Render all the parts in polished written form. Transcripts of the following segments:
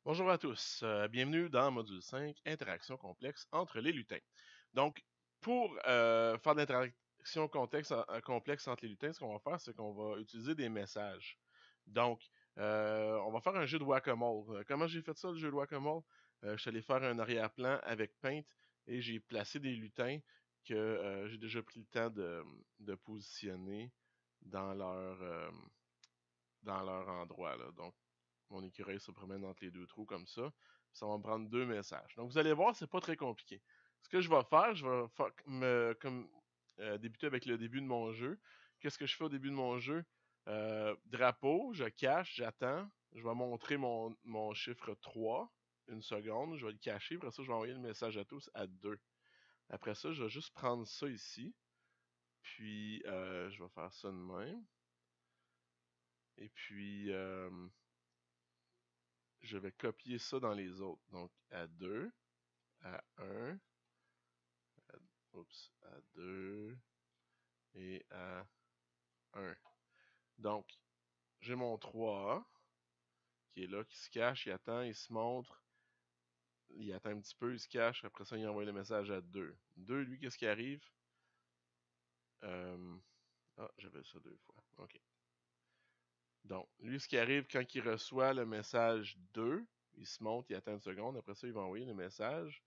Bonjour à tous, bienvenue dans module 5, interaction complexe entre les lutins. Donc, pour faire de l'interaction complexe entre les lutins, ce qu'on va faire, c'est qu'on va utiliser des messages. Donc, on va faire un jeu de whack-a-mole. Comment j'ai fait ça, le jeu de whack-a-mole? Je suis allé faire un arrière-plan avec Paint et j'ai placé des lutins que j'ai déjà pris le temps de positionner dans leur endroit, là. Donc, mon écureuil se promène entre les deux trous comme ça. Ça va me prendre deux messages. Donc, vous allez voir, c'est pas très compliqué. Ce que je vais faire, je vais débuter avec le début de mon jeu. Qu'est-ce que je fais au début de mon jeu? Drapeau, je cache, j'attends. Je vais montrer mon chiffre 3, une seconde. Je vais le cacher. Après ça, je vais envoyer le message à tous à 2. Après ça, je vais juste prendre ça ici. Puis, je vais faire ça de même. Et puis, je vais copier ça dans les autres. Donc, à 2, à 1, à 2 et à 1. Donc, j'ai mon 3A qui est là, qui se cache, il attend, il se montre, il attend un petit peu, il se cache, après ça, il envoie le message à 2. 2, lui, qu'est-ce qui arrive? J'avais ça deux fois. OK. Donc, lui, ce qui arrive quand il reçoit le message 2, il se monte, il attend une seconde, après ça, il va envoyer le message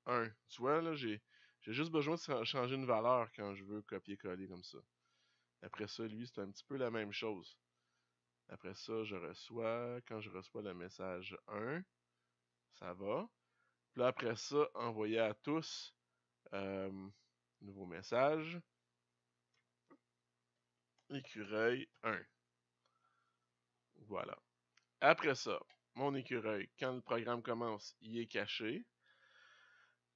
1. Tu vois, là, j'ai juste besoin de changer une valeur quand je veux copier-coller comme ça. Après ça, lui, c'est un petit peu la même chose. Après ça, quand je reçois le message 1, ça va. Puis là, après ça, envoyer à tous, nouveau message, écureuil 1. Voilà. Après ça, mon écureuil, quand le programme commence, il est caché.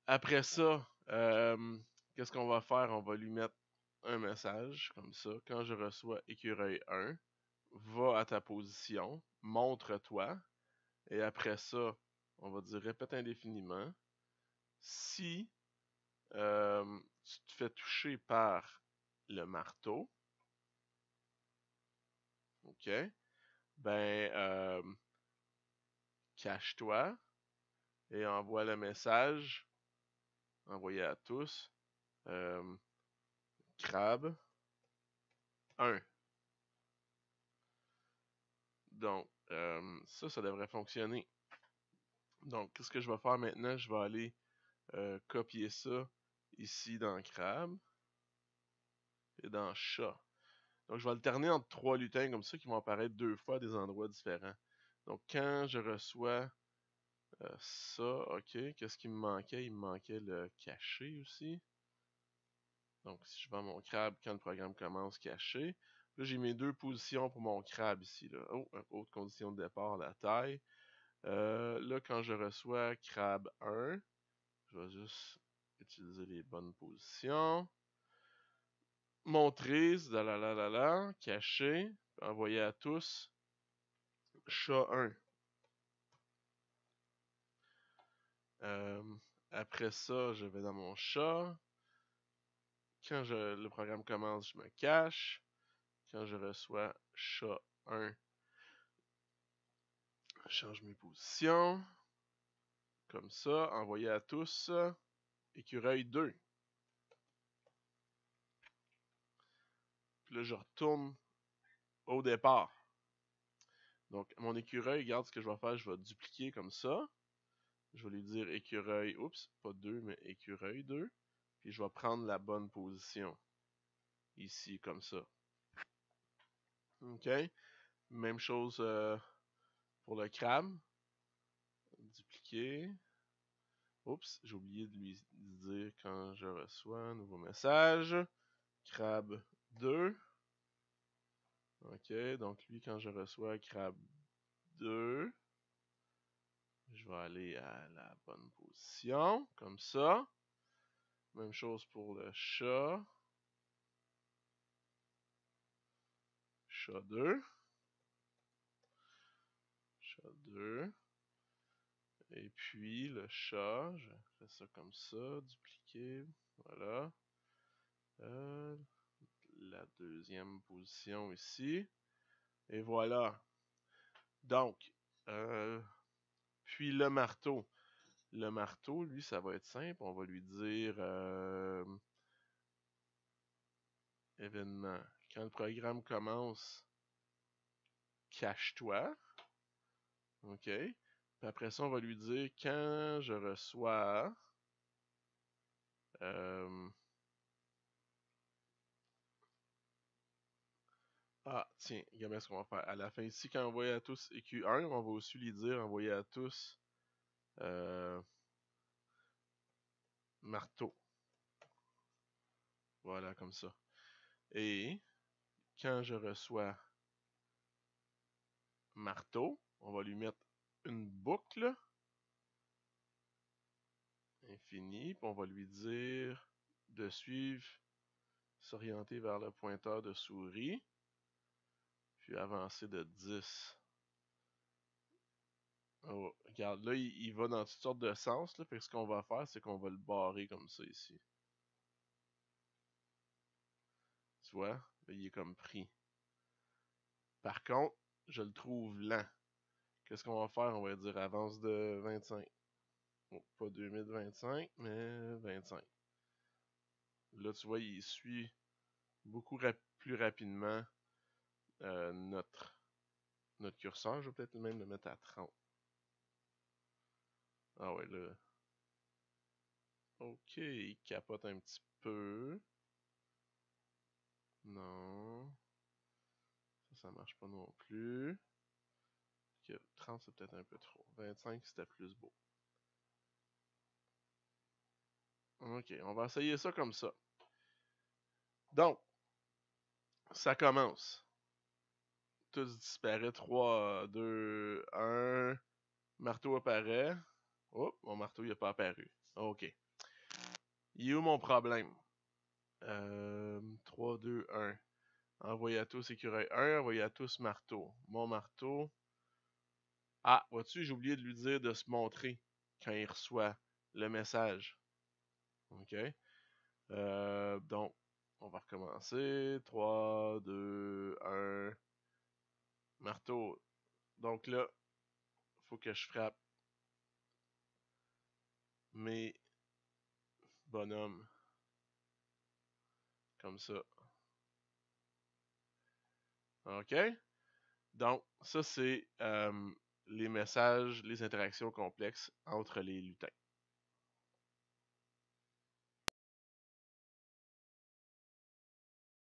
Après ça, qu'est-ce qu'on va faire? On va lui mettre un message comme ça. Quand je reçois écureuil 1, va à ta position, montre-toi. Et après ça, on va dire répète indéfiniment. Si tu te fais toucher par le marteau, ok, ben cache-toi et envoie le message envoyé à tous. Crabe 1. Donc, ça devrait fonctionner. Donc, qu'est-ce que je vais faire maintenant? Je vais aller copier ça ici dans crabe et dans chat. Donc, je vais alterner entre trois lutins comme ça qui vont apparaître deux fois à des endroits différents. Donc, quand je reçois ça, ok, qu'est-ce qui me manquait? Il me manquait le caché aussi. Donc, si je vais à mon crabe quand le programme commence caché, là, j'ai mes deux positions pour mon crabe ici. Là. Oh, autre condition de départ, la taille. Là, quand je reçois crabe 1, je vais juste utiliser les bonnes positions. Montrer, cacher, envoyer à tous, chat 1. Après ça, je vais dans mon chat. Quand le programme commence, je me cache. Quand je reçois chat 1, je change mes positions. Comme ça, envoyer à tous, écureuil 2. Puis là, je retourne au départ. Donc, mon écureuil, regarde ce que je vais faire, je vais dupliquer comme ça. Je vais lui dire écureuil, oups, pas 2, mais écureuil 2. Puis je vais prendre la bonne position. Ici, comme ça. OK? Même chose pour le crabe. Dupliquer. Oups, j'ai oublié de lui dire quand je reçois un nouveau message. Crabe 2. OK, donc lui, quand je reçois crabe 2, je vais aller à la bonne position, comme ça. Même chose pour le chat. Chat 2. Chat 2. Et puis le chat, je fais ça comme ça, dupliquer. Voilà. La deuxième position ici. Et voilà. Donc, Puis le marteau. Le marteau, lui, ça va être simple. On va lui dire événement. Quand le programme commence, cache-toi. OK. Puis après ça, on va lui dire quand je reçois ah, tiens, regardez ce qu'on va faire. À la fin ici, quand on envoie à tous EQ1, on va aussi lui dire envoyer à tous marteau. Voilà, comme ça. Et quand je reçois marteau, on va lui mettre une boucle infinie, puis on va lui dire de suivre, s'orienter vers le pointeur de souris, puis avancer de 10. Oh, regarde, là, il va dans toutes sortes de sens, là, fait que ce qu'on va faire, c'est qu'on va le barrer comme ça ici. Tu vois? Là, il est comme pris. Par contre, je le trouve lent. Qu'est-ce qu'on va faire? On va dire avance de 25. Bon, pas 2025, mais 25. Là, tu vois, il suit beaucoup plus rapidement notre curseur. Je vais peut-être même le mettre à 30. Ah ouais, là. Ok, il capote un petit peu. Non. Ça marche pas non plus. 30, c'est peut-être un peu trop. 25, c'était plus beau. Ok, on va essayer ça comme ça. Donc, ça commence. Tous disparaît. 3, 2, 1. Marteau apparaît. Oh, mon marteau, il n'a pas apparu. Ok. Il est où mon problème? 3, 2, 1. Envoyer à tous écureuil 1, envoyer à tous marteau. Mon marteau. Ah, vois-tu, j'ai oublié de lui dire de se montrer quand il reçoit le message. OK. Donc, on va recommencer. 3, 2, 1. Marteau. Donc là, faut que je frappe mes bonhommes. Comme ça. OK? Donc, ça, c'est les messages, les interactions complexes entre les lutins.